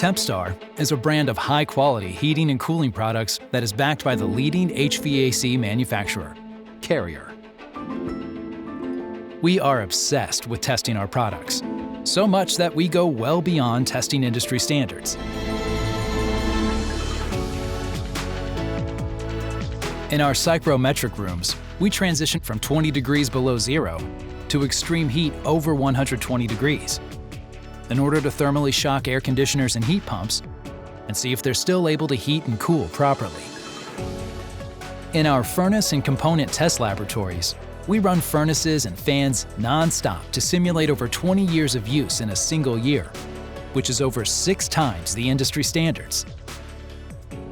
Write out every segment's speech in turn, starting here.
Tempstar is a brand of high-quality heating and cooling products that is backed by the leading HVAC manufacturer, Carrier. We are obsessed with testing our products, so much that we go well beyond testing industry standards. In our psychrometric rooms, we transition from 20 degrees below zero to extreme heat over 120 degrees in order to thermally shock air conditioners and heat pumps and see if they're still able to heat and cool properly. In our furnace and component test laboratories, we run furnaces and fans non-stop to simulate over 20 years of use in a single year, which is over 6 times the industry standards.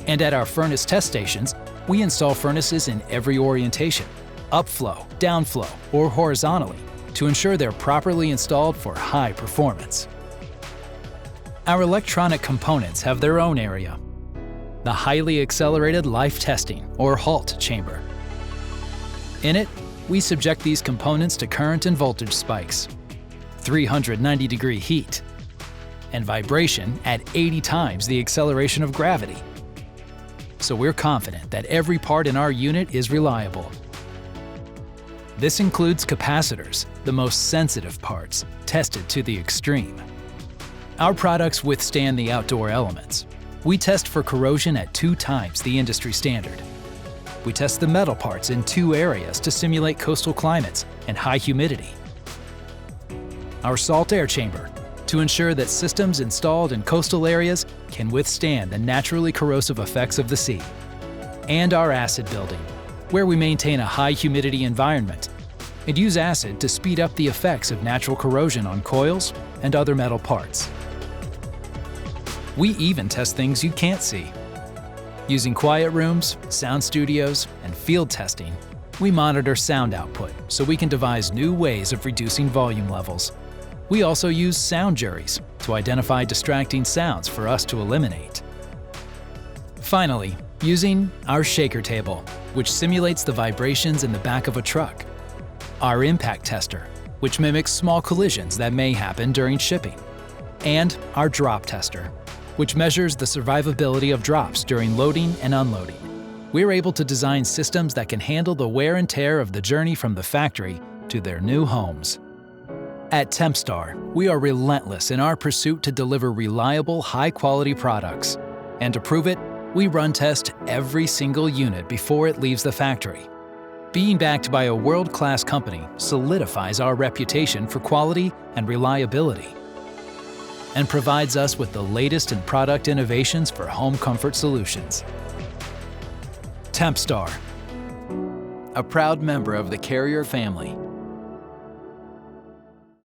And at our furnace test stations, we install furnaces in every orientation, upflow, downflow, or horizontally, to ensure they're properly installed for high performance. Our electronic components have their own area, the Highly Accelerated Life Testing, or HALT chamber. In it, we subject these components to current and voltage spikes, 390-degree heat, and vibration at 80 times the acceleration of gravity. So we're confident that every part in our unit is reliable. This includes capacitors, the most sensitive parts, tested to the extreme. Our products withstand the outdoor elements. We test for corrosion at 2 times the industry standard. We test the metal parts in 2 areas to simulate coastal climates and high humidity. Our salt air chamber, to ensure that systems installed in coastal areas can withstand the naturally corrosive effects of the sea. And our acid building, where we maintain a high humidity environment and use acid to speed up the effects of natural corrosion on coils and other metal parts. We even test things you can't see. Using quiet rooms, sound studios, and field testing, we monitor sound output so we can devise new ways of reducing volume levels. We also use sound juries to identify distracting sounds for us to eliminate. Finally, using our shaker table, which simulates the vibrations in the back of a truck. Our impact tester, which mimics small collisions that may happen during shipping. And our drop tester, which measures the survivability of drops during loading and unloading. We're able to design systems that can handle the wear and tear of the journey from the factory to their new homes. At Tempstar, we are relentless in our pursuit to deliver reliable, high-quality products. And to prove it, we run test every single unit before it leaves the factory. Being backed by a world-class company solidifies our reputation for quality and reliability, and provides us with the latest in product innovations for home comfort solutions. Tempstar, a proud member of the Carrier family.